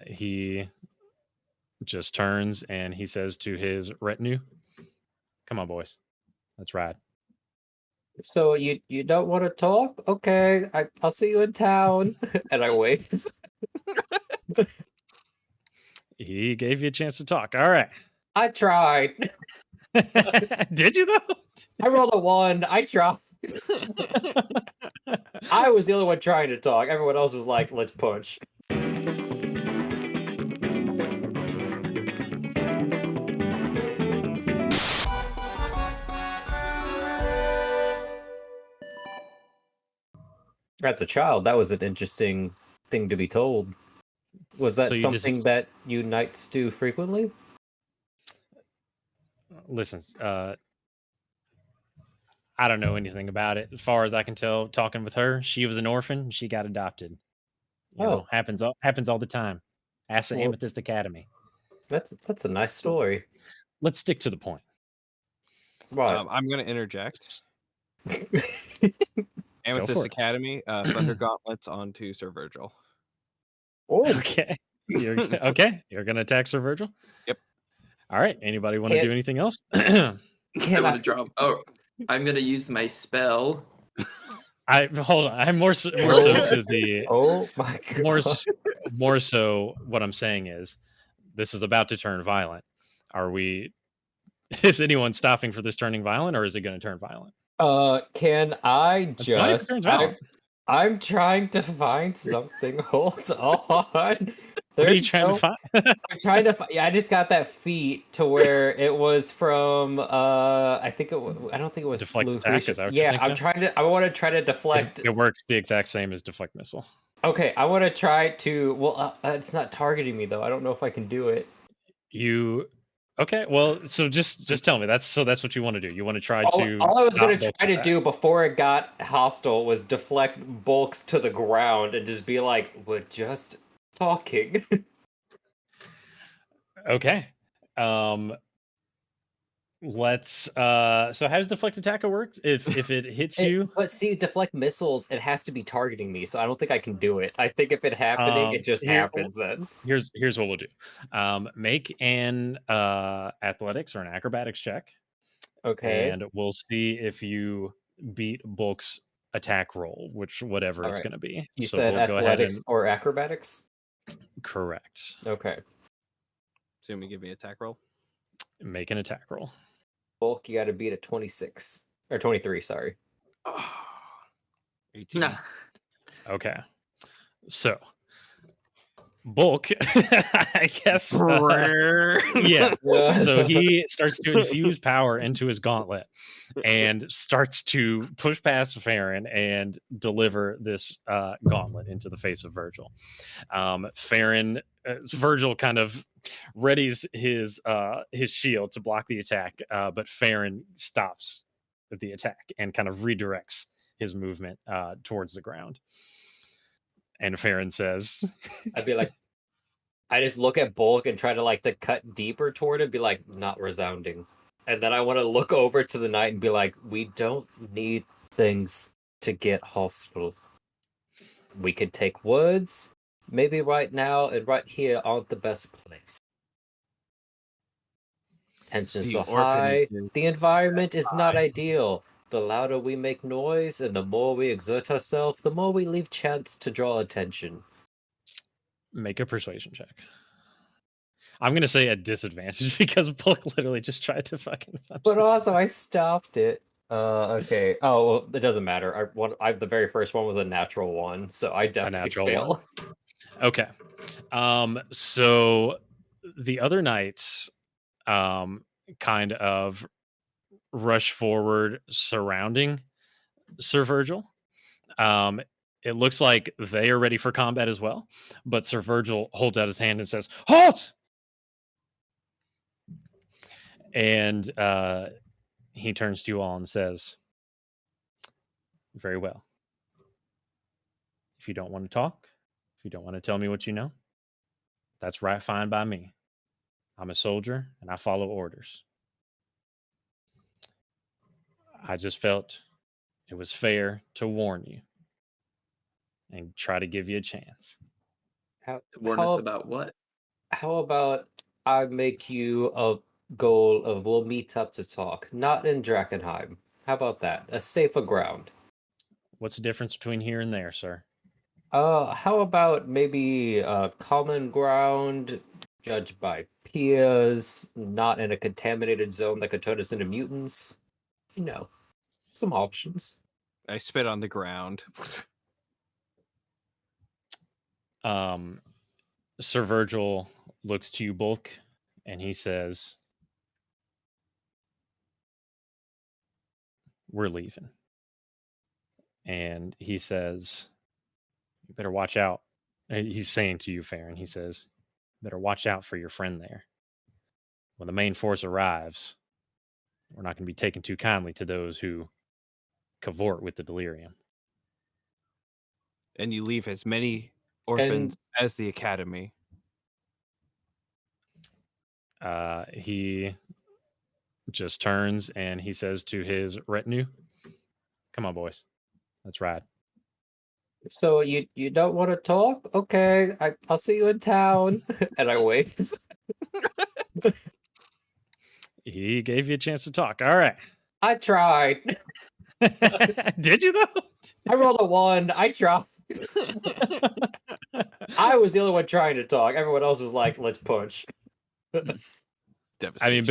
He just turns and he says to his retinue, "Come on, boys, let's ride." So you don't want to talk? Okay, I'll see you in town. And I wave. He gave you a chance to talk. All right. I tried. Did you though? I rolled a 1. I tried. I was the only one trying to talk. Everyone else was like, let's punch. As a child, that was an interesting thing to be told. Was that So you something just that you knights do frequently? listen. I don't know anything about it. As far as I can tell, talking with her, she was an orphan. She got adopted. You know, Oh, happens all the time. Ask the well, Amethyst Academy. that's a nice story. Let's stick to the point. What? I'm going to interject. Amethyst it. Academy, Thunder Gauntlets onto Sir Virgil. Oh, Okay. Okay. You're gonna attack Sir Virgil? Yep. All right. Anybody want to Can't- do anything else? can I I? want to drop. Oh, I'm gonna use my spell. I hold on. I'm more so to the Oh my god! more so. What I'm saying is, this is about to turn violent. Are we? Is anyone stopping for this turning violent, or is it going to turn violent? Can I It's fine if it just? turns violent. I'm trying to find something. Hold on. What are you trying to find? I'm trying to. Yeah, I just got that feat to where it was from. I think it. I don't think it was Deflect Blue attack, Creation. is that what you're Yeah, thinking I'm of? trying to. I want to try to deflect. It works the exact same as deflect missile. Okay, I want to try to. Well, it's not targeting me though. I don't know if I can do it. Okay? Well, so just tell me. That's what you want to do. You want to try to All I was stop gonna Bulk's try to attack. do before it got hostile was deflect bulks to the ground and just be like, "We're just talking." Okay. Let's so how does deflect attack works? If it hits you, But see, deflect missiles, it has to be targeting me, so I don't think I can do it. I think if it happening, it just happens then. here's what we'll do. Make an athletics or an acrobatics check, Okay. and we'll see if you beat Bulk's attack roll, whatever All it's right. going to be. You So said we'll go ahead athletics and or acrobatics? correct. Okay. Assume you give me attack roll. Make an attack roll. Bulk, you gotta beat a 26. Or 23, sorry. Oh, 18. nah. Okay. So Bulk, I guess. Yeah. So he starts to infuse power into his gauntlet and starts to push past Farron and deliver this gauntlet into the face of Virgil. Virgil kind of readies his shield to block the attack, but Farron stops the attack and kind of redirects his movement towards the ground. And Farron says, I'd be like, I just look at Bulk and try to cut deeper toward it, be like, not resounding. And then I want to look over to the knight and be like, we don't need things to get hostile. We could take woods. Maybe right now and right here aren't the best place. Tension's The so high. orphanages The environment is not ideal. The louder we make noise and the more we exert ourselves, the more we leave chance to draw attention. make a persuasion check. I'm going to say a disadvantage because Bulk literally just tried to fucking punch But this also, guy. I stopped it. Okay. Oh, well, it doesn't matter. The very first one was a natural one, so I definitely natural fail. Okay. So the other knights kind of rush forward surrounding Sir Virgil. It looks like they are ready for combat as well, but Sir Virgil holds out his hand and says, "Halt!" And he turns to you all and says, "Very well. If you don't want to talk, if you don't want to tell me what you know, that's right fine by me. I'm a soldier and I follow orders. I just felt it was fair to warn you and try to give you a chance." Warn us about what? How about I make you a goal of we'll meet up to talk, not in Drakkenheim. How about that? A safer ground. What's the difference between here and there, sir? How about maybe common ground, judged by peers, not in a contaminated zone that could turn us into mutants? You know, some options. I spit on the ground. Sir Virgil looks to you, Bulk, and he says, "We're leaving." And he says, "You better watch out." He's saying to you, Farron, he says, "Better watch out for your friend there. When the main force arrives, we're not going to be taken too kindly to those who cavort with the delirium." And you leave as many orphans as the academy. He just turns and he says to his retinue, "Come on, boys. Let's ride." So you don't want to talk? Okay, I'll see you in town. And I wave. He gave you a chance to talk. All right. I tried. Did you, though? I rolled a 1. I tried. I was the only one trying to talk. Everyone else was like, let's punch. I mean,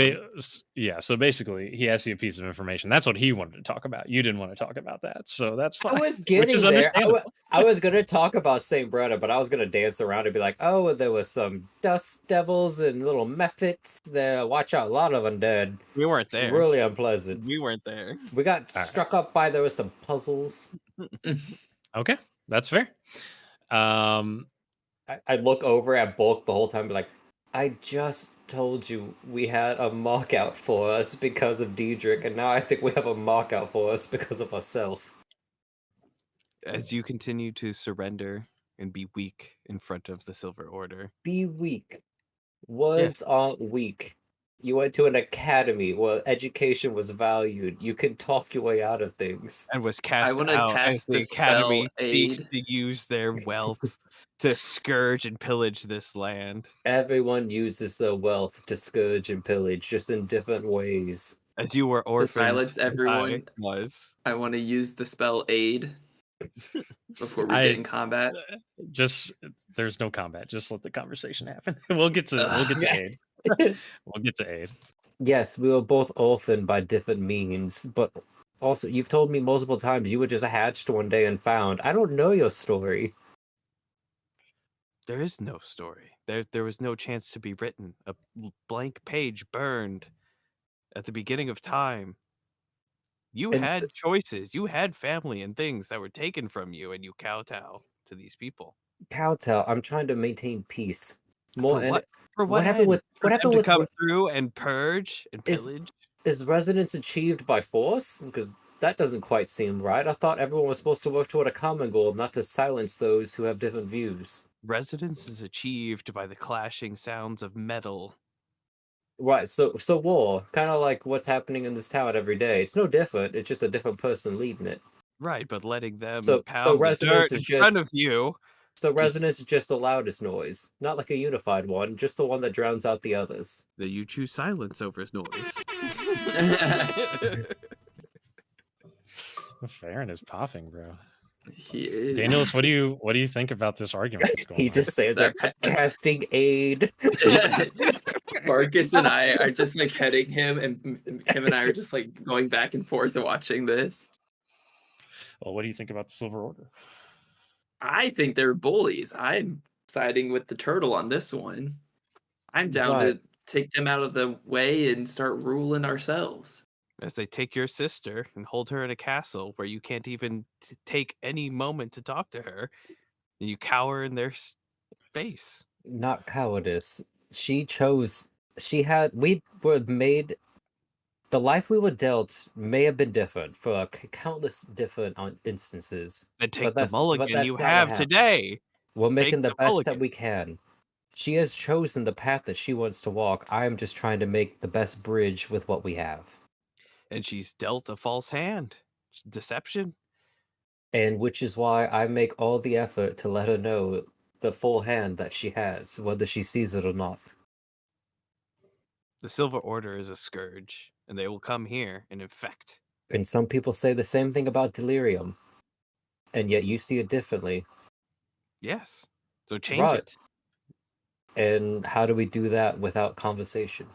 yeah. So basically, he asked you a piece of information. That's what he wanted to talk about. You didn't want to talk about that, so that's fine. I was getting which is there. understandable. I was going to talk about St. Brenna, but I was going to dance around and be like, oh, there was some dust devils and little mephits there. Watch out, a lot of undead. We weren't there. Really unpleasant. We weren't there. We got struck up by, there was some puzzles. Okay, that's fair. I look over at Bulk the whole time and be like, I just told you we had a mark out for us because of Diedrich, and now I think we have a mark out for us because of ourselves. As you continue to surrender and be weak in front of the Silver Order. Be weak. Words aren't weak. You went to an academy where education was valued. You can talk your way out of things. And was cast out as the academy seeks to use their wealth to scourge and pillage this land. Everyone uses their wealth to scourge and pillage, just in different ways. As you were orphaned. To silence everyone, I want to use the spell Aid before we get in combat. Just there's no combat. Just let the conversation happen. We'll get to Aid. We'll get to Aid. Yes, we were both orphaned by different means, but also you've told me multiple times you were just hatched one day and found. I don't know your story. There is no story. There was no chance to be written. A blank page burned at the beginning of time. You had choices. You had family and things that were taken from you, and you kowtow to these people. Kowtow. I'm trying to maintain peace. For what happened with come through and purge and pillage? Is resonance achieved by force? Because that doesn't quite seem right. I thought everyone was supposed to work toward a common goal, not to silence those who have different views. Resonance is achieved by the clashing sounds of metal. Right, so war, kind of like what's happening in this town every day. It's no different. It's just a different person leading it. Right, but letting them pound the dirt in front of you. So resonance is just the loudest noise, not like a unified one, just the one that drowns out the others. Then you choose silence over noise. Farron is popping, bro. He is. Daniels, what do you think about this argument that's going on? Just says they're casting Aid. Marcus and I are just like heading him, and him and I are just like going back and forth watching this. Well, what do you think about the Silver Order? I think they're bullies. I'm siding with the turtle on this one. I'm down to take them out of the way and start ruling ourselves. As they take your sister and hold her in a castle where you can't even take any moment to talk to her, and you cower in their face. Not cowardice. She chose. We were made. The life we were dealt may have been different for countless different instances. Then take the mulligan you have today. We're making the best that we can. She has chosen the path that she wants to walk. I am just trying to make the best bridge with what we have. And she's dealt a false hand. Deception. And which is why I make all the effort to let her know the full hand that she has, whether she sees it or not. The Silver Order is a scourge, and they will come here and infect. And some people say the same thing about delirium, and yet you see it differently. Yes. So change Right. it. And how do we do that without conversation?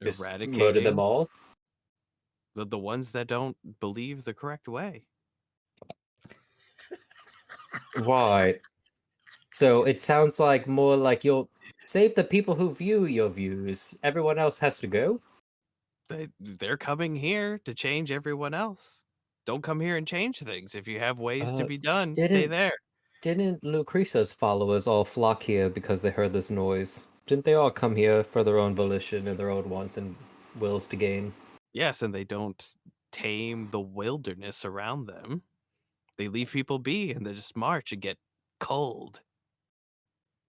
Just murder Eradicating them all? the ones that don't believe the correct way. Right. So it sounds like more like you'll save the people who view your views. Everyone else has to go? They're coming here to change everyone else. Don't come here and change things. If you have ways to be done, stay there. Didn't Lucretia's followers all flock here because they heard this noise? Didn't they all come here for their own volition and their own wants and wills to gain? Yes, and they don't tame the wilderness around them. They leave people be and they just march and get cold.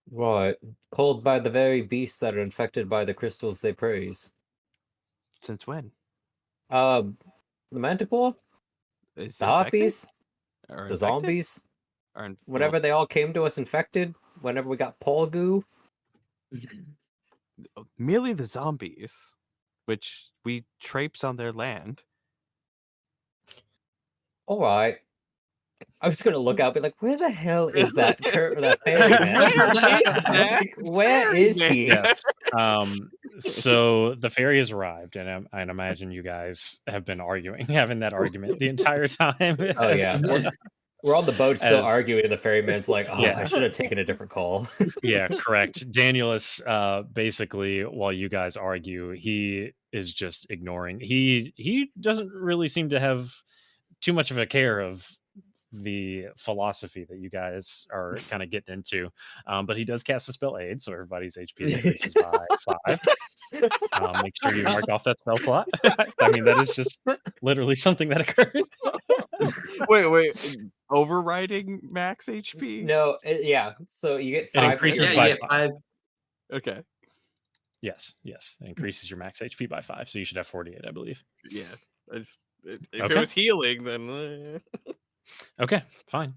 Right. Cold by the very beasts that are infected by the crystals they praise. Since when? The Manticore? Is The infected? Harpies? Are The infected? zombies? Are Whenever they all came to us infected? Whenever we got Paul goo? merely the zombies, which we traipse on their land. Alright. I was gonna look out and be like, where the hell is that that fairy man? Where is he? Yeah. So the fairy has arrived, and I imagine you guys have been having that argument the entire time. Oh yeah. We're on the boat still as- arguing, and the ferryman's like, oh, Yeah. I should have taken a different call. Yeah, correct. Danielus, basically, while you guys argue, he is just ignoring. He doesn't really seem to have too much of a care of the philosophy that you guys are kind of getting into, but he does cast the spell aid, so everybody's HP increases by 5. Make sure you mark off that spell slot. I mean, that is just literally something that occurred. Wait, overriding max HP? No, yeah. So you get 5. It increases Yeah, by you get 5. Okay. Yes, it increases your max HP by 5, so you should have 48, I believe. Yeah. If Okay. it was healing, then Okay, fine.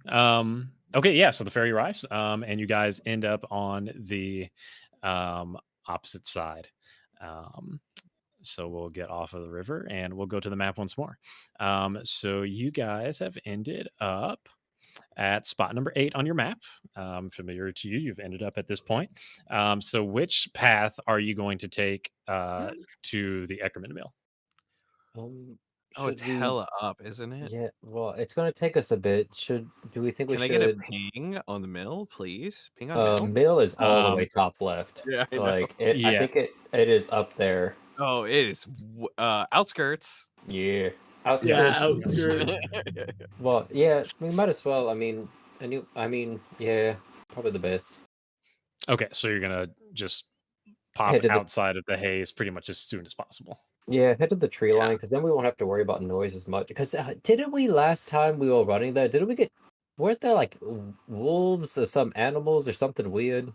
Okay, yeah, so the ferry arrives, and you guys end up on the opposite side. So we'll get off of the river and we'll go to the map once more. So you guys have ended up at spot number 8 on your map. Familiar to you, you've ended up at this point. So which path are you going to take to the Eckerman Mill? it's hella up, isn't it? Yeah, well, it's gonna take us a bit. Do we think we Can I should? get a ping on the mill, please? Ping on mill? Mill is all the way top left. Yeah, I know. Like I Yeah. think it is up there. Oh, it is outskirts. Yeah, Yeah, outskirts. Well, yeah, we might as well. I mean, yeah, probably the best. Okay, so you're gonna just pop Head to the- outside of the haze pretty much as soon as possible. Yeah, head to the tree line because then we won't have to worry about noise as much. Because didn't we last time we were running there? Weren't there like wolves or some animals or something weird?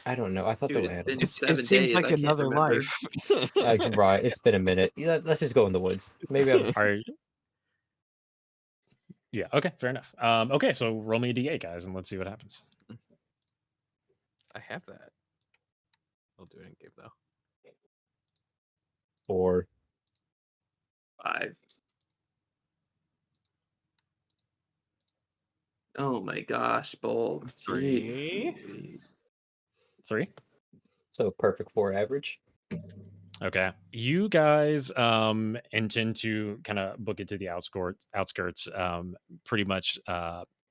I don't know. I thought Dude, there were it's animals. been 7 It seems days. like I can't another remember. life. Right, it's been a minute. Yeah, let's just go in the woods. Maybe I'm. Yeah, okay, fair enough. Okay, so roll me a d8, guys, and let's see what happens. I have that. I'll do it in game though. 4. 5. Oh my gosh, bulk. 3. Jeez. 3. So perfect 4 average. Okay, you guys intend to kind of book it to the outskirts pretty much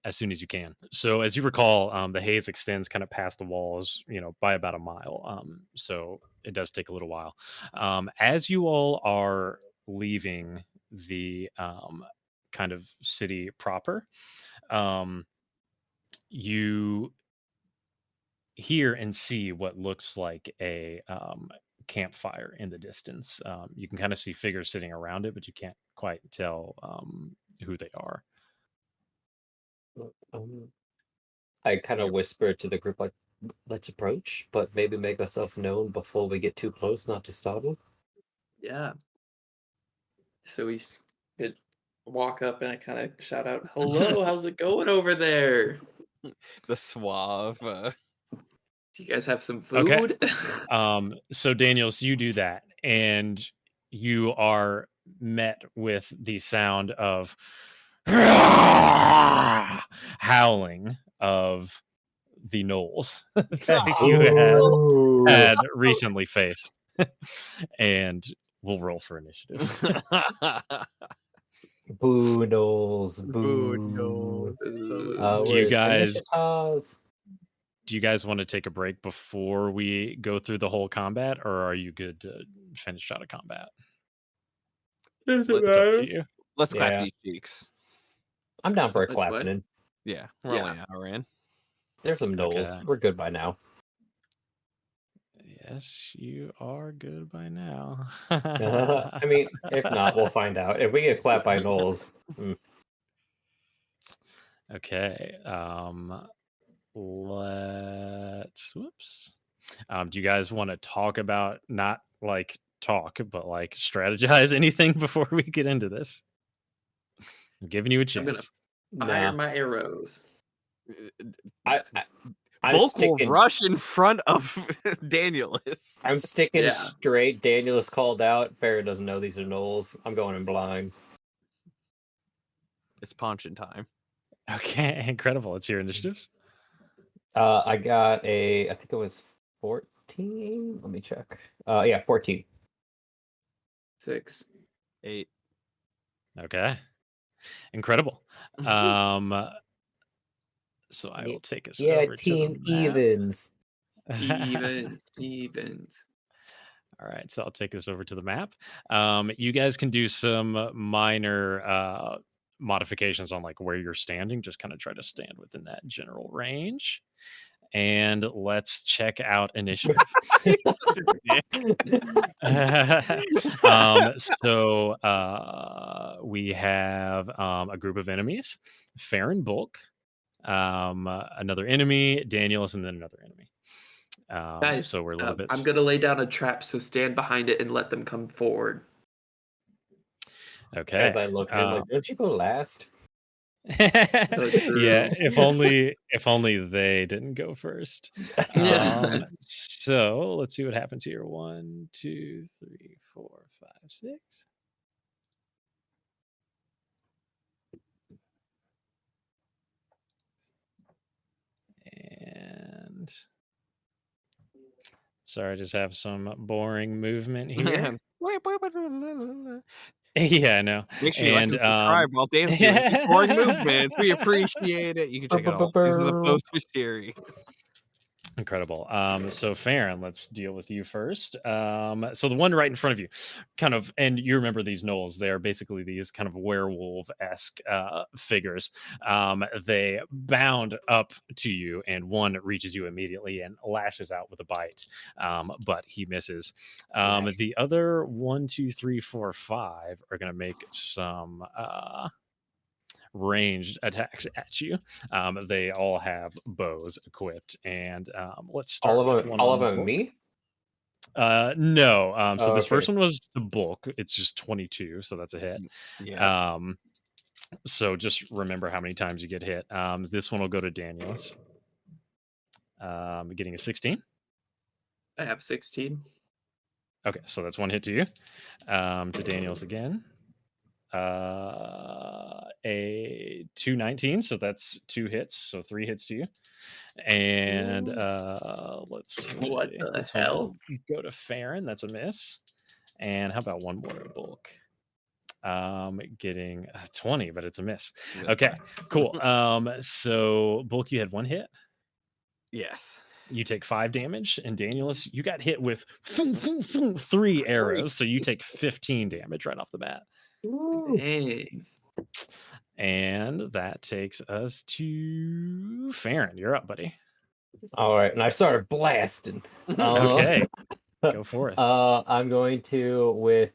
as soon as you can. So as you recall, the haze extends kind of past the walls, by about a mile. So it does take a little while. As you all are leaving the kind of city proper, you hear and see what looks like a campfire in the distance. You can kind of see figures sitting around it, but you can't quite tell who they are. I kind of whisper to the group, like, let's approach, but maybe make ourselves known before we get too close, not to startle. Yeah. So we could walk up and I kind of shout out, "Hello, how's it going over there?" The suave. Do you guys have some Okay. food? So Daniels, you do that, and you are met with the sound of howling of the gnolls that you had recently faced. And we'll roll for initiative. Boo Knowles. Boo, Boo. no. Do you guys Initiatives. do you guys want to take a break before we go through the whole combat, or are you good to finish out of combat? It's up to you. Let's clap Yeah. these cheeks. I'm down for a Let's what? clapping in. Yeah, we're only an hour in. There's some Knowles. Okay. We're good by now. Yes, you are good by now. I mean, if not, we'll find out. If we get clapped by Knowles, Okay. Whoops. Do you guys want to talk about, not like talk, but like strategize anything before we get into this? I'm giving you a I'm gonna chance. fire my arrows. I'm Bulk will sticking. rush in front of Danielus. I'm sticking Yeah. straight. Danielus called out. Farrah doesn't know these are Knowles. I'm going in blind. It's punching time. Okay, incredible. It's your initiatives. I got I think it was 14. Let me check. Yeah, 14. 6. 8. Okay. Incredible. So I will take us over team to the map. evens. Evens. All right, so I'll take us over to the map. You guys can do some minor modifications on like where you're standing. Just kind of try to stand within that general range. And let's check out initiative. So we have a group of enemies: Farron, Bulk, another enemy, Danielus, and then another enemy. Guys, so we're a little bit. I'm gonna lay down a trap, so stand behind it and let them come forward. Okay. As I look, like, don't you go last? Yeah, if only they didn't go first. So let's see what happens here. 1, 2, 3, 4, 5, 6. And sorry, I just have some boring movement here. Yeah, I know. Make sure you like and subscribe while dancing with boring movements. We appreciate it. You can check it out in the post for series. Incredible. So Farron, let's deal with you first. So the one right in front of you, kind of, and you remember these gnolls, they're basically these kind of werewolf-esque figures. They bound up to you, and one reaches you immediately and lashes out with a bite, but he misses. Nice. The other 1, 2, 3, 4, 5 are going to make some ranged attacks at you. They all have bows equipped, and let's start with one. All of them me? No. So this okay. first one was the Bulk. It's just 22, so that's a hit. Yeah. So just remember how many times you get hit. This one will go to Danielus. Getting a 16. I have 16. Okay, so that's one hit to you. To Danielus again. A 219, so that's 2 hits, so 3 hits to you. And let's see. What the hell? Go to Farron, that's a miss. And how about one more to Bulk? Getting 20, but it's a miss. Okay, cool. So Bulk, you had 1 hit. Yes. You take 5 damage, and Danielus, you got hit with 3 arrows, so you take 15 damage right off the bat. Dang. And that takes us to Farron. You're up, buddy. All right, and I started blasting. Okay, go for it. I'm going to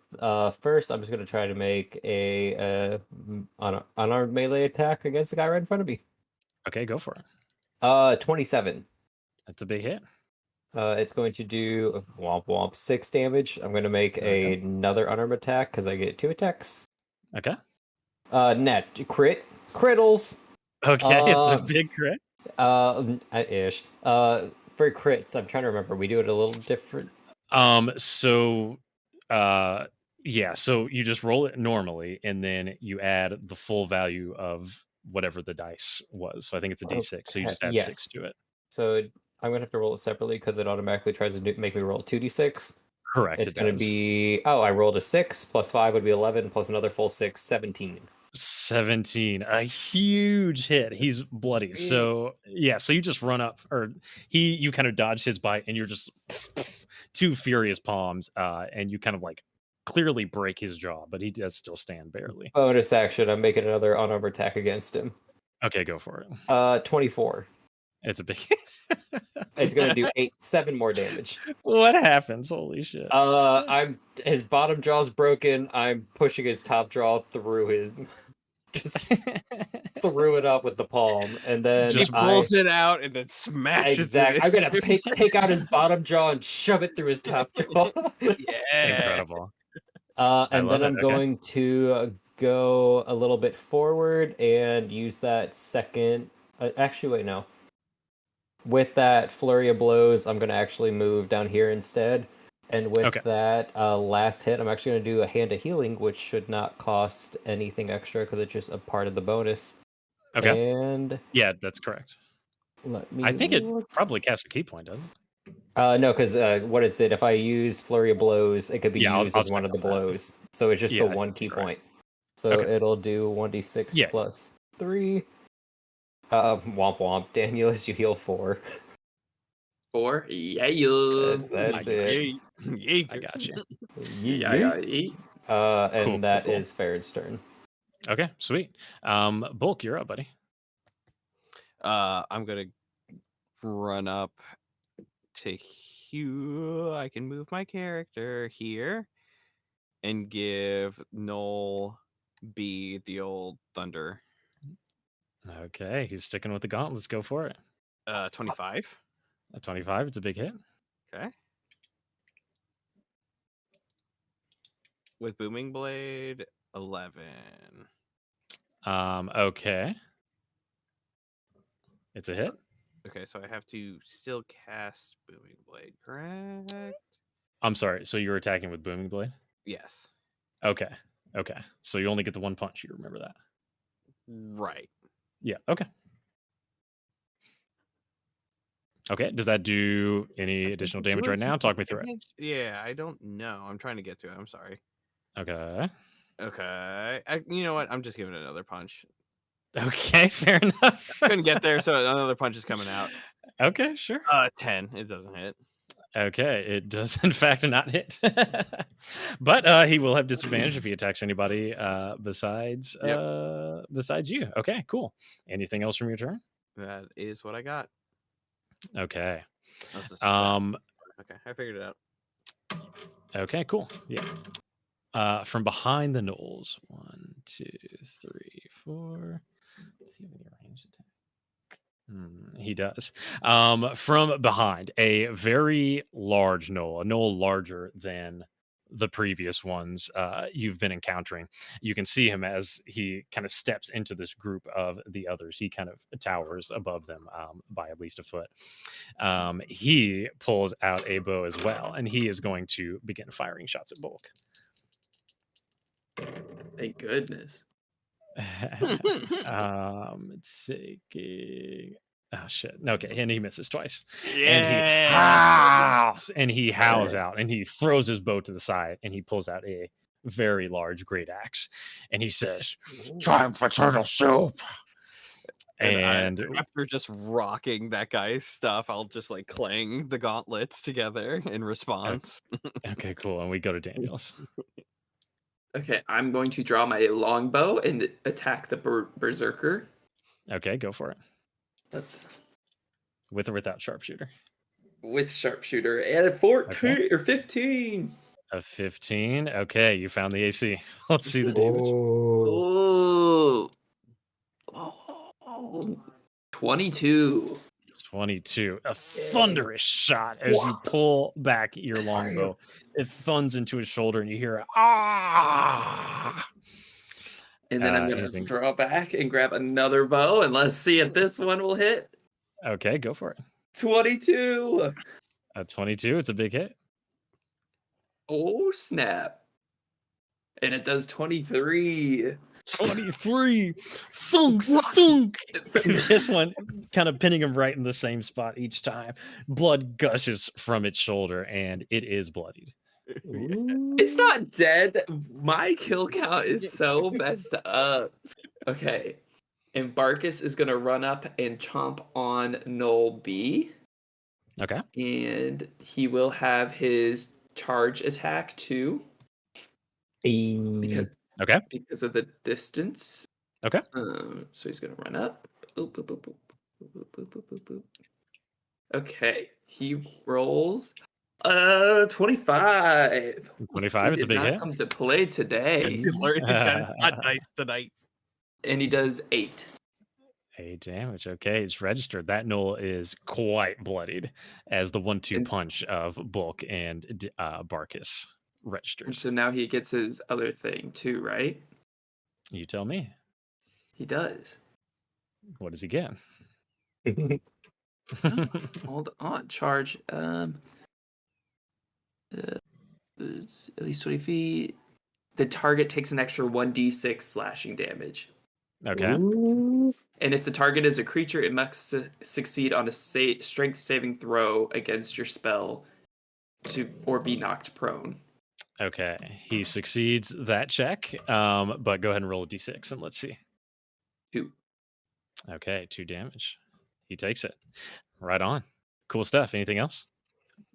first. I'm just going to try to make a unarmed melee attack against the guy right in front of me. Okay, go for it. 27. That's a big hit. It's going to do womp womp 6 damage. I'm going to make another unarmed attack because I get 2 attacks. Okay. Net crittles. Okay, it's a big crit. Ish. For crits, I'm trying to remember. We do it a little different. Yeah, so you just roll it normally, and then you add the full value of whatever the dice was. So I think it's a D6. So you just add 6 to it. So I'm gonna have to roll it separately because it automatically tries to make me roll 2d6. Correct. It's gonna be I rolled a 6 plus 5 would be 11 plus another full 6, 17. 17, a huge hit. He's bloody. So yeah, so you just run up, or you kind of dodge his bite, and you're just 2 furious palms, and you kind of like clearly break his jaw, but he does still stand barely. Bonus action, I'm making another unarmed attack against him. Okay, go for it. 24. It's a big hit. It's gonna do 7 more damage. What happens? Holy shit. His bottom jaw's broken. I'm pushing his top jaw through his just threw it up with the palm, and then he pulls it out and then smashes exactly. I'm gonna take out his bottom jaw and shove it through his top jaw. Yeah, incredible. And then I'm going to go a little bit forward and use that second. Actually, wait, no. With that flurry of blows, I'm going to actually move down here instead. And with that last hit, I'm actually going to do a hand of healing, which should not cost anything extra because it's just a part of the bonus. Okay. And yeah, that's correct. I think it probably casts a key point, doesn't it? No, because what is it? If I use flurry of blows, it could be used as one of the blows. So it's just the one key point. So it'll do 1d6 plus 3. Womp womp. Danielus, you heal 4. 4? Yeah. That's it. I got you. And cool, that is Farron's turn. Okay, sweet. Bulk, you're up, buddy. I'm gonna run up to Hugh. I can move my character here and give Gnoll B the old thunder. Okay, he's sticking with the gauntlet. Let's go for it. 25. A 25, it's a big hit. Okay. With booming blade, 11. Okay. It's a hit. Okay, so I have to still cast booming blade, correct? I'm sorry. So you're attacking with booming blade? Yes. Okay. So you only get the 1 punch. You remember that? Right. Yeah. Okay. Does that do any additional damage right now? Talk me through it. Yeah, I don't know. I'm trying to get to it. I'm sorry. Okay. You know what? I'm just giving it another punch. Okay, fair enough. Couldn't get there, so another punch is coming out. Okay, sure. 10. It doesn't hit. Okay, it does in fact not hit. But he will have disadvantage if he attacks anybody besides you. Okay, cool. Anything else from your turn? That is what I got. Okay. Okay, I figured it out. Okay, cool. Yeah. From behind the gnolls. 1, 2, 3, 4. Does he have any ranged attack? He does. From behind, a very large gnoll, a gnoll larger than the previous ones you've been encountering. You can see him as he kind of steps into this group of the others. He kind of towers above them by at least a foot. He pulls out a bow as well, and he is going to begin firing shots at Bulk. Thank goodness. It's taking. Oh shit! Okay, and he misses twice. Yeah, and he howls out, and he throws his bow to the side, and he pulls out a very large great axe, and he says, "Time for turtle soup." And after just rocking that guy's stuff, I'll just like clang the gauntlets together in response. Okay, cool. And we go to Daniel's. Okay, I'm going to draw my longbow and attack the berserker. Okay, go for it. That's with or without sharpshooter. With sharpshooter and a 14 or 15. A 15. Okay, you found the AC. Let's see the damage. Oh. 22. 22. A thunderous shot as you pull back your longbow. It thuns into his shoulder, and you hear ah. And then I'm going to draw back and grab another bow, and let's see if this one will hit. Okay, go for it. 22. A 22, it's a big hit. Oh, snap. And it does 23. 23. Thunk, thunk. This one kind of pinning him right in the same spot each time. Blood gushes from its shoulder, and it is bloodied. It's not dead. My kill count is so messed up. Okay. And Barkus is going to run up and chomp on Gnoll B. Okay. And he will have his charge attack too. Because of the distance. Okay. So he's going to run up. Boop, boop, boop, boop, boop, boop, boop, boop, boop. Okay. He rolls 25. 25, it's a big hit. Come to play today. He's learned he's got his hot dice tonight. And he does 8. 8 damage. Okay, it's registered. That Gnoll is quite bloodied as the 1-2 punch of Bulk and Barkus registers. So now he gets his other thing too, right? You tell me. He does. What does he get? Hold on. Charge. At least 20 feet. The target takes an extra 1d6 slashing damage. Okay. Ooh. And if the target is a creature, it must succeed on a strength saving throw against your spell or be knocked prone. Okay. He succeeds that check, but go ahead and roll a d6 and let's see. 2. Okay, 2 damage. He takes it. Right on. Cool stuff. Anything else?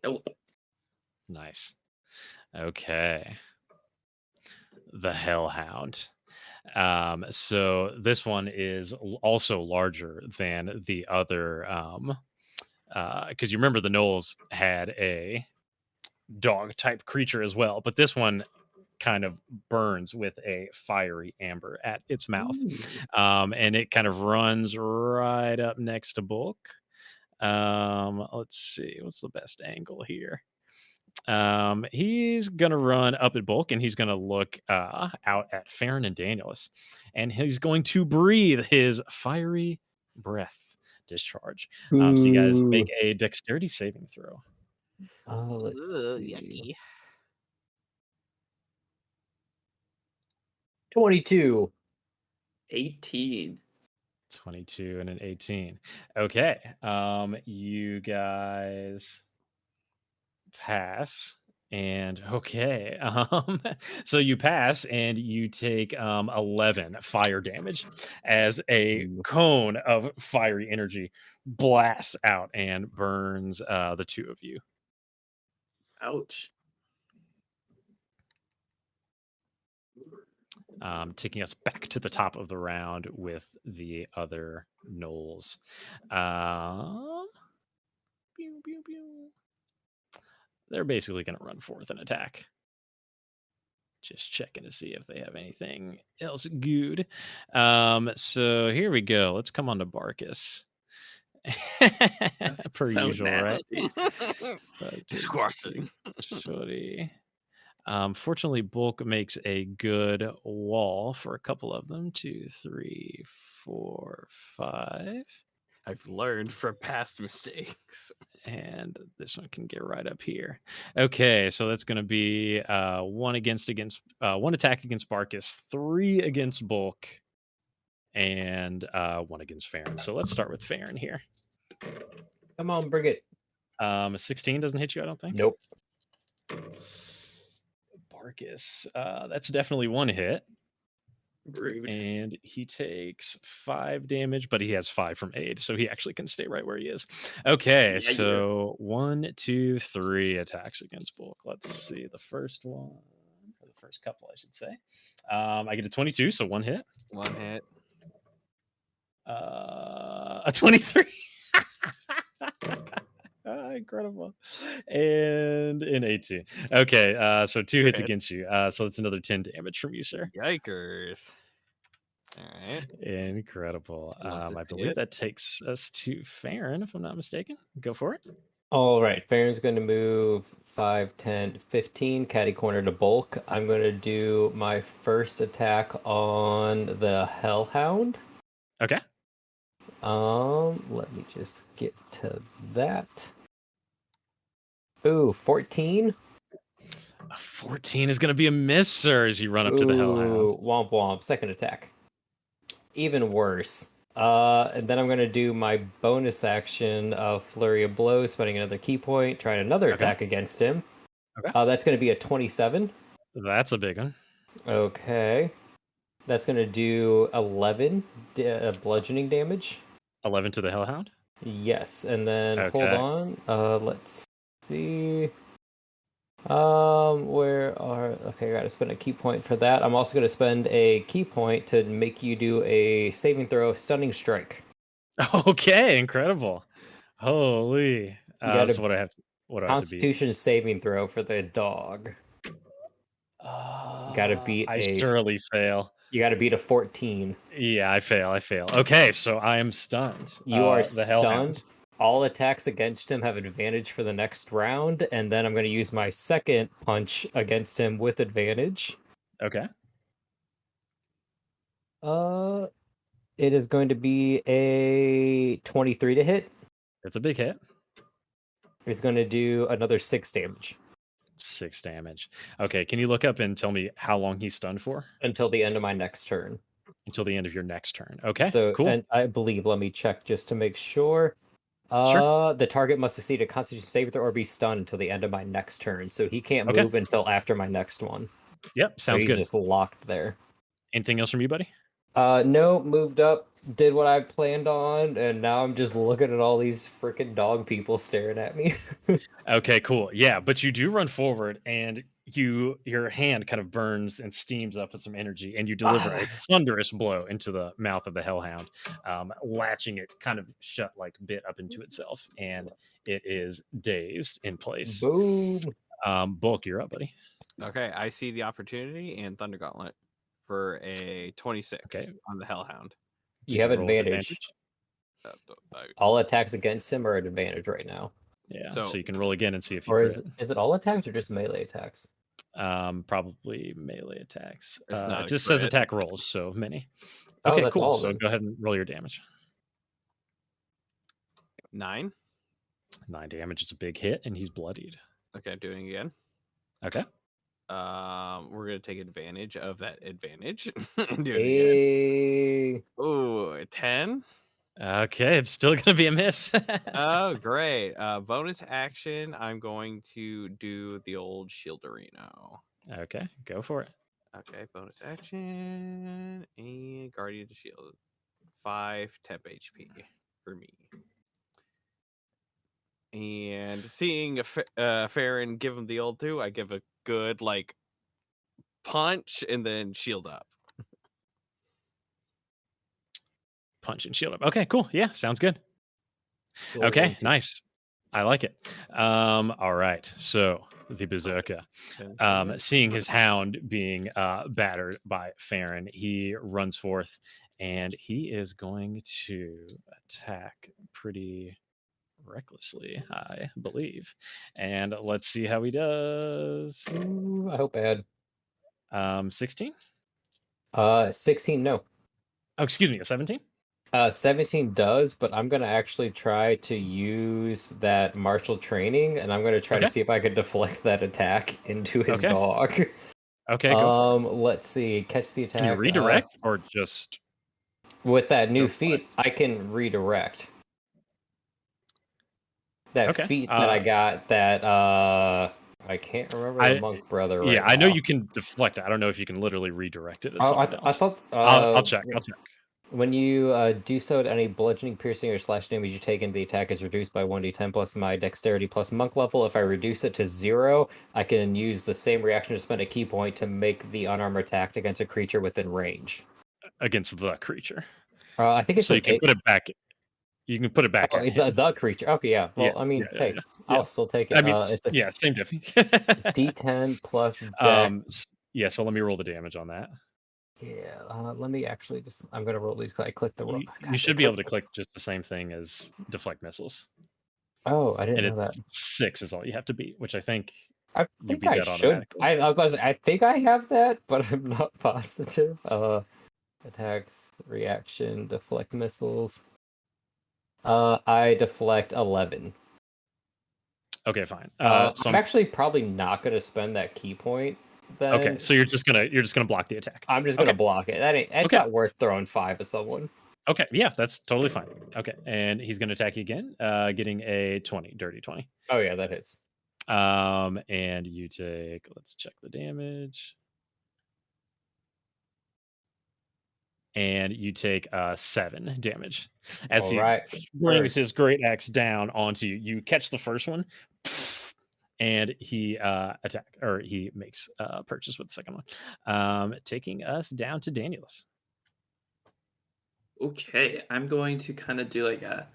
Nope. Nice. Okay. The Hellhound. So this one is also larger than the other, because you remember the Gnolls had a dog type creature as well, but this one kind of burns with a fiery amber at its mouth. And it kind of runs right up next to Bulk. Let's see, what's the best angle here? He's gonna run up at Bulk and he's gonna look out at Farron and Danielus, and he's going to breathe his fiery breath discharge. So you guys make a dexterity saving throw. Oh, let's see. Yucky. 22. 18. 22 and an 18. Okay. You guys pass. And okay, so you pass and you take 11 fire damage as a cone of fiery energy blasts out and burns the two of you. Ouch. Taking us back to the top of the round with the other Gnolls. Pew, pew, pew. They're basically going to run forth and attack. Just checking to see if they have anything else good. So here we go. Let's come on to Barkus. Per so usual, nasty. Right? Disgusting. Fortunately, Bulk makes a good wall for a couple of them. 2, 3, 4, 5. I've learned from past mistakes. And this one can get right up here. Okay, so that's going to be one attack against Barkus, 3 against Bulk, and 1 against Farron. So let's start with Farron here. Come on, bring it. 16 doesn't hit you, I don't think. Nope. Barkus, that's definitely 1 hit. Rude. And he takes 5 damage, but he has 5 from aid, so he actually can stay right where he is. Okay, so 1, 2, 3 attacks against Bulk. Let's see the first one, or the first couple, I should say. I get a 22, so 1 hit. 1 hit. A 23. Incredible. And an 18. Okay, so 2 hits against you. So that's another 10 damage from you, sir. Yikers. All right. Incredible. I believe that takes us to Farron, if I'm not mistaken. Go for it. All right. Farron's going to move 5, 10, 15, catty corner to Bulk. I'm going to do my first attack on the Hellhound. Okay. Let me just get to that. Ooh, 14. 14 is going to be a miss, sir, as you run up to the hellhound. Womp womp. Second attack. Even worse. And then I'm going to do my bonus action of Flurry of Blows, spending another key point, trying another attack against him. Okay. That's going to be a 27. That's a big one. Okay. That's going to do 11 bludgeoning damage. 11 to the hellhound? Yes, and then Okay. hold on. Let's see. Okay, I gotta spend a key point for that. I'm also gonna spend a key point to make you do a saving throw, stunning strike. Okay, incredible. Holy. gotta- So what do I have to beat? Constitution saving throw for the dog. Gotta beat I surely fail. You gotta beat a 14. Yeah, I fail. Okay, so I am stunned. You are the stunned. hellhound. All attacks against him have advantage for the next round, and then I'm going to use my second punch against him with advantage. Okay. It is going to be a 23 to hit. It's a big hit. It's going to do another 6 damage. 6 damage. Okay, can you look up and tell me how long he's stunned for? Until the end of my next turn. Until the end of your next turn. Okay, so, cool. And I believe, let me check just to make sure. Sure. The target must succeed a Constitution saving throw or be stunned until the end of my next turn. So he can't move until after my next one. Yep, sounds he's good. Just locked there. Anything else from you, buddy? No, moved up, did what I planned on, and now I'm just looking at all these freaking dog people staring at me. Okay, cool. Yeah, but you do run forward, and your hand kind of burns and steams up with some energy, and you deliver a thunderous blow into the mouth of the hellhound, latching it kind of shut like bit up into itself, and it is dazed in place. Boom. Bulk, you're up, buddy. Okay, I see the opportunity and Thunder Gauntlet for a 26 on the hellhound. You have advantage. All attacks against him are at advantage right now. Yeah, so you can roll again and see if you crit. Is it all attacks or just melee attacks? Probably melee attacks. It just says attack rolls, so many. Okay, cool. So go ahead and roll your damage. 9. 9 damage. It's a big hit, and he's bloodied. Okay, doing it again. Okay. We're gonna take advantage of that advantage. Do it again. Ooh, 10. Okay, it's still gonna be a miss. Oh, great. Bonus action. I'm going to do the old Shielderino. Okay, go for it. Okay, bonus action and Guardian to Shield. 5 temp HP for me. And seeing Farron give him the old 2, I give a good punch and then shield up. Punch and shield up. Okay, cool. Yeah, sounds good. Okay, nice. I like it. All right. So the berserker, seeing his hound being battered by Farron, he runs forth and he is going to attack pretty recklessly, I believe. And let's see how he does. Ooh, I hope bad. 16? 16, no. Oh, excuse me, a 17? 17 does, but I'm going to actually try to use that martial training, and I'm going to try to see if I can deflect that attack into his dog. Okay, go for it. Let's see. Catch the attack. Can you redirect or just... With that new feat, I can redirect. That feat that I got, that I can't remember the monk brother. Right I know you can deflect it. I don't know if you can literally redirect it. I thought. I'll check. When you do so, any bludgeoning, piercing, or slash damage you take into the attack is reduced by 1d10 plus my dexterity plus monk level. If I reduce it to 0, I can use the same reaction to spend a key point to make the unarmored attack against a creature within range. Against the creature. I think it's so you can put it back. You can put it back. The creature. Okay, yeah. Well, I mean, hey, I'll still take it. I mean, it's same difference. D10 plus dex. Yeah, so let me roll the damage on that. Yeah, let me actually just... I'm going to roll these because I clicked the... You should be able to click just the same thing as deflect missiles. Oh, I didn't know that. 6 is all you have to beat, which I think I should. I think I have that, but I'm not positive. Attacks, reaction, deflect missiles. I deflect 11. Okay, fine. So I'm actually probably not going to spend that key point. Then. Okay, so you're just gonna block the attack. I'm just gonna block it. That's not worth throwing 5 at someone. Okay, yeah, that's totally fine. Okay, and he's gonna attack you again, getting a 20, dirty 20. Oh yeah, that hits. And you take. Let's check the damage. And you take 7 damage as he brings his great axe down onto you. You catch the first one, and he he makes a purchase with the second one, taking us down to Danielus. Okay, I'm going to kind of do like a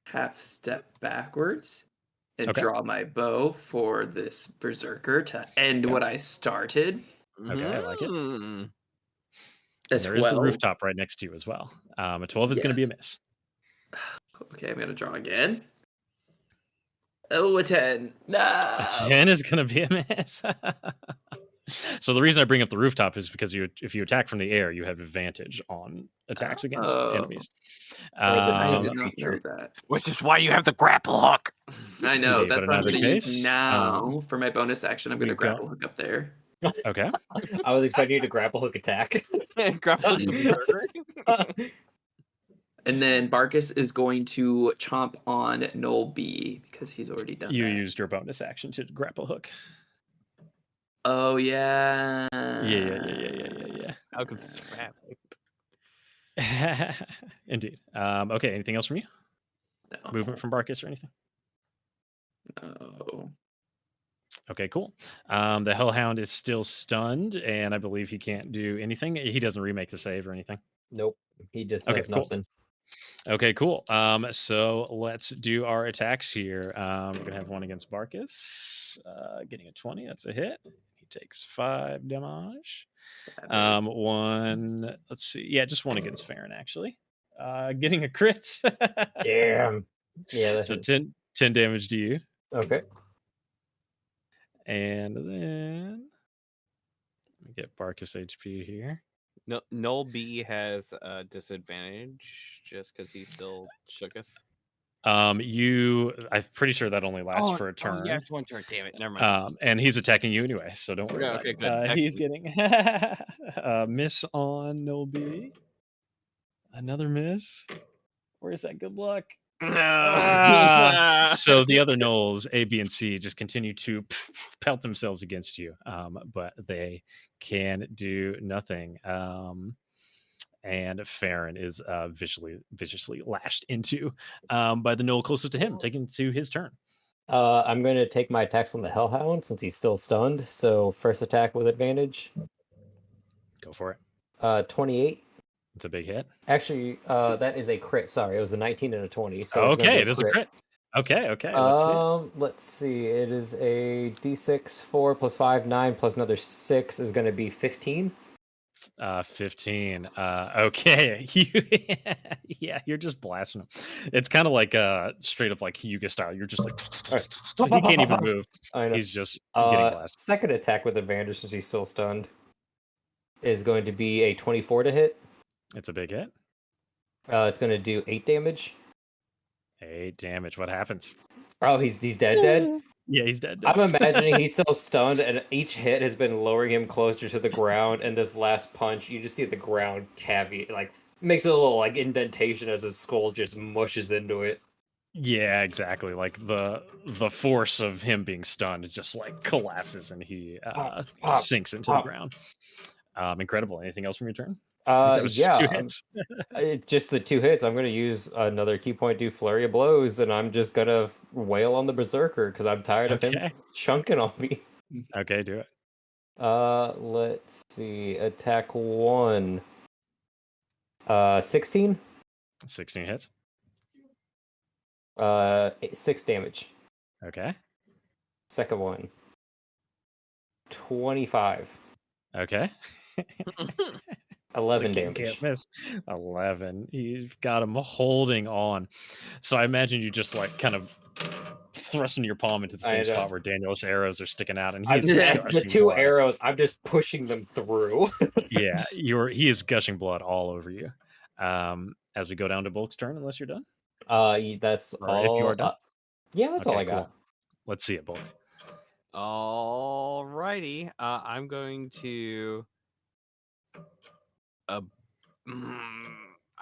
half step backwards and draw my bow for this berserker to end what I started. Okay, I like it. There 12. is the rooftop right next to you as well. A 12 is going to be a miss. Okay, I'm going to draw again. Oh, a 10. No. A 10 is going to be a miss. So the reason I bring up the rooftop is because if you attack from the air, you have advantage on attacks against enemies. I did not know that. Which is why you have the grapple hook. I know. That's what I'm going to use now. For my bonus action, I'm going to grapple hook up there. Okay. I was expecting you to grapple hook attack. Grapple hook. And then Barkus is going to chomp on Gnoll B because he's already done You that. used your bonus action to grapple hook. Oh, yeah. Yeah. How could this happen? Indeed. Okay, anything else from you? No. Movement from Barkus or anything? No. Okay, cool. The Hellhound is still stunned, and I believe he can't do anything. He doesn't remake the save or anything. Nope. He just does nothing. Okay, cool. So let's do our attacks here. We're gonna have one against Barkus, getting a 20. That's a hit. He takes 5 damage. One. Let's see. Yeah, just one against Farron actually. Getting a crit. Yeah. So 10 damage to you. Okay. And then let me get Barkus HP here. No, Gnoll B has a disadvantage just because he's still shooketh. I'm pretty sure that only lasts for a turn. Oh, yeah, it's one turn. Damn it. Never mind. And he's attacking you anyway, so don't worry. Okay, about good. He's getting miss on Gnoll B. Another miss. Where's that good luck? So the other Gnolls, A, B, and C, just continue to pelt themselves against you, but they can do nothing. And Farron is viciously lashed into by the Gnoll closest to him, taking to his turn. I'm going to take my attacks on the Hellhound since he's still stunned. So first attack with advantage. Go for it. 28. It's a big hit. Actually, that is a crit. Sorry, it was a 19 and a 20. So okay, it is a crit. Okay. Let's see. It is a D6 4 plus 5 9 plus another 6 is going to be 15. 15. Okay. Yeah, you're just blasting him. It's kind of like straight up like Hyuga style. You're just like he can't even move. I know. He's just getting blasted. Second attack with advantage since he's still stunned is going to be a 24 to hit. It's a big hit. It's going to do 8 damage. 8 damage. What happens? Oh, he's dead? Yeah, he's dead. I'm imagining he's still stunned, and each hit has been lowering him closer to the ground, and this last punch, you just see the ground cavity, like, makes a little, like, indentation as his skull just mushes into it. Yeah, exactly. Like, the force of him being stunned just, like, collapses, and he sinks into the ground. Incredible. Anything else from your turn? That was just 2 hits. Just the 2 hits. I'm going to use another key point, do flurry of blows, and I'm just going to wail on the berserker because I'm tired of him chunking on me. Okay, do it. Let's see. Attack 1. 16. 16 hits. 6 damage. Okay. Second one. 25. Okay. 11 damage. Can't miss. 11. You've got him holding on. So I imagine you just like kind of thrusting your palm into the same spot where Daniel's arrows are sticking out, and he's the 2 arrows. I'm just pushing them through. Yeah, he is gushing blood all over you. As we go down to Bulk's turn, unless you're done. That's Or all. if you are done. Yeah, that's all I got. Cool. Let's see it, Bulk. Alrighty. I'm going to. I'm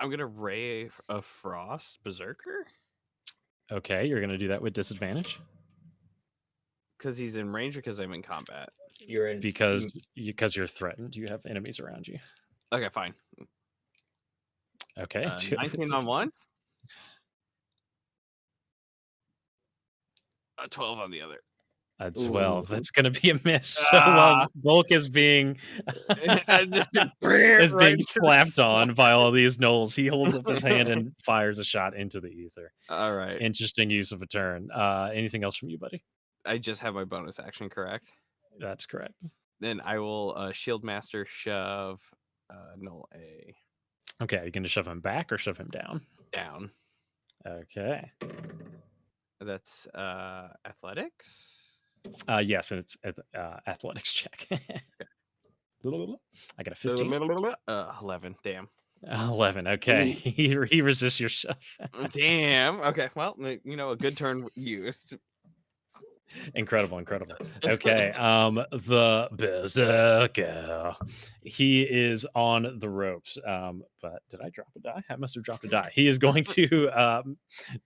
gonna Ray of Frost Berserker Okay, you're gonna do that with disadvantage because he's in range or because I'm in combat. You're in because you're threatened. You have enemies around you. Okay, fine. Okay, 19 on one. 12 on the other. A 12. Ooh. That's gonna be a miss. So while Bulk is being Just is right being to the slapped on by all these gnolls, he holds up his hand and fires a shot into the ether. All right. Interesting use of a turn. Anything else from you, buddy? I just have my bonus action, correct? That's correct. Then I will Shield Master shove Gnoll A Okay, are you gonna shove him back or shove him down? down. Okay. That's athletics. Yes, and it's athletics check. I got a 15. 11. Damn. 11. Okay, he resists your shove. Damn. Okay. Well, a good turn used. Incredible. Okay, the berserker. He is on the ropes. But did I drop a die? I must have dropped a die. He is going to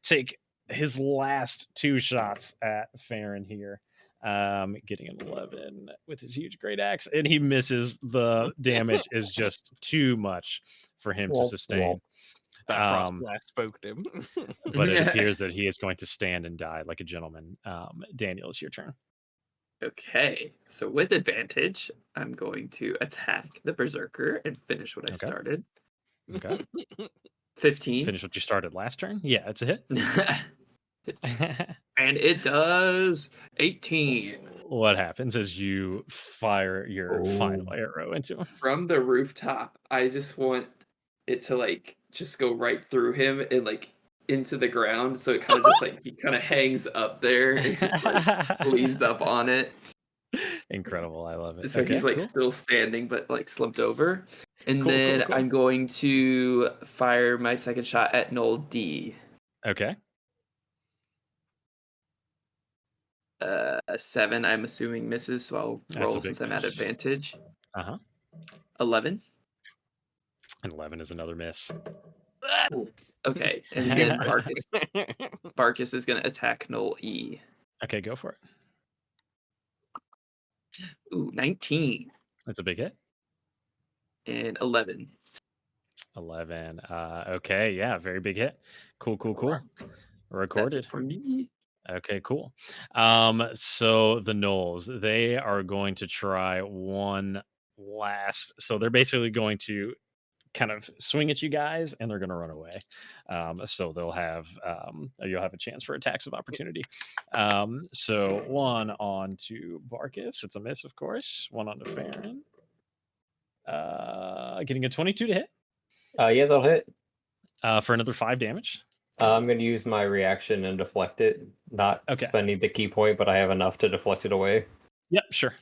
take his last 2 shots at Farron here. Getting an 11 with his huge great axe, and he misses. The damage is just too much for him to sustain. That frost blast spoke him. But it appears that he is going to stand and die like a gentleman. Daniel, it's your turn. Okay, so with advantage, I'm going to attack the berserker and finish what I started. Okay. 15. Finish what you started last turn? Yeah, it's a hit. And it does 18. What happens as you fire your final arrow into him? From the rooftop, I just want it to just go right through him and into the ground, so it kind of just he kind of hangs up there and just leans up on it. Incredible, I love it. So okay, he's cool. still standing but slumped over. And Cool, then cool. I'm going to fire my second shot at Gnoll D. Okay. 7, I'm assuming misses, so I'll roll since I'm at advantage. 11. And 11 is another miss. Okay, and then Barkus is going to attack Gnoll E. Okay, go for it. Ooh, 19. That's a big hit. And 11. 11. Okay, yeah, very big hit. Cool. Recorded. That's it for me. Okay, cool. So the Gnolls, they are going to try one last. So they're basically going to kind of swing at you guys, and they're going to run away. So they'll have you'll have a chance for attacks of opportunity. So 1 on to Barkus. It's a miss, of course. 1 on to Farron. Getting a 22 to hit. Yeah, that'll hit. For another 5 damage. I'm going to use my reaction and deflect it. Not spending the key point, but I have enough to deflect it away. Yep, sure.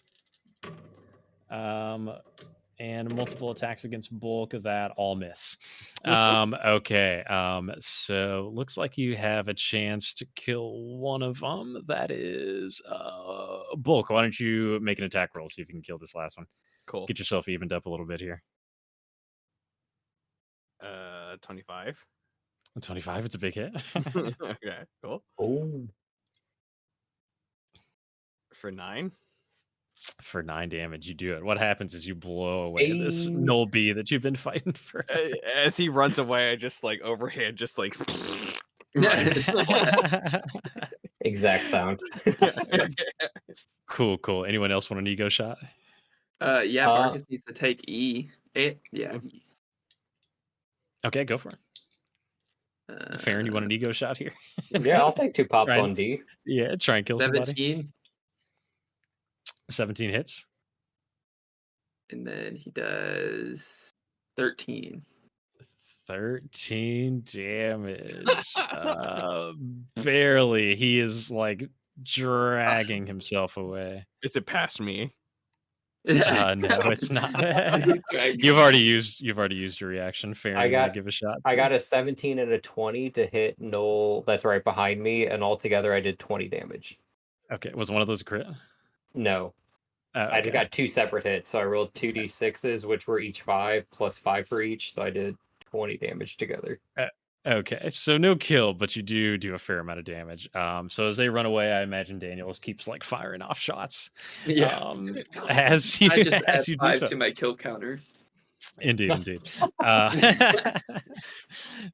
And multiple attacks against bulk of that all miss. Okay. So looks like you have a chance to kill one of them. That is bulk. Why don't you make an attack roll, see if you can kill this last one. Cool. Get yourself evened up a little bit here. 25. 25, it's a big hit. Okay, cool. Oh. For 9? For 9 damage, you do it. What happens is you blow away this Gnoll bee that you've been fighting for. As he runs away, I just overhand, just exact sound. Cool. Anyone else want an ego shot? Yeah, Barkus needs to take E. Yeah. Okay, go for it. Farron, you want an ego shot here? Yeah, I'll take 2 pops on D. Yeah, try and kill 17. somebody. 17 hits. And then he does 13. 13 damage. Barely. He is dragging himself away. Is it past me? No, it's not. You've already used your reaction. Fair. I got give a shot. I got a 17 and a 20 to hit Gnoll that's right behind me, and altogether I did 20 damage. Okay, was one of those a crit? No. Okay. I got 2 separate hits, so I rolled 2d6s, which were each 5 plus 5 for each, so I did 20 damage together. Okay, so no kill, but you do a fair amount of damage. So as they run away, I imagine Daniels keeps like firing off shots. Yeah. As you, I just as add you do 5 so. to my kill counter. Indeed.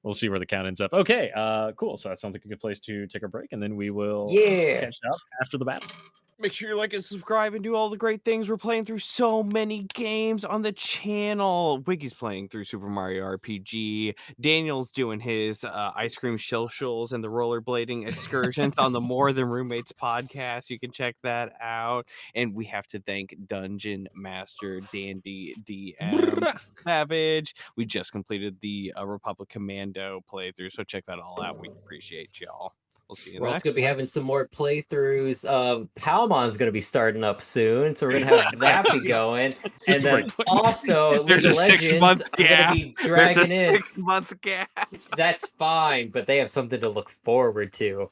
We'll see where the count ends up. Okay, cool. So that sounds like a good place to take a break, and then we will catch up after the battle. Make sure you like and subscribe and do all the great things. We're playing through so many games on the channel. Wiggy's playing through Super Mario RPG. Daniel's doing his ice cream shills and the rollerblading excursions on the More Than Roommates podcast. You can check that out. And we have to thank Dungeon Master Dandy DM Savage. We just completed the Republic Commando playthrough, so check that all out. We appreciate y'all. We'll see you We're also next going to be having some more playthroughs. Palmon's going to be starting up soon, so we're going to have that be going. And then also, there's a 6 month gap. There's a 6 month gap. That's fine, but they have something to look forward to.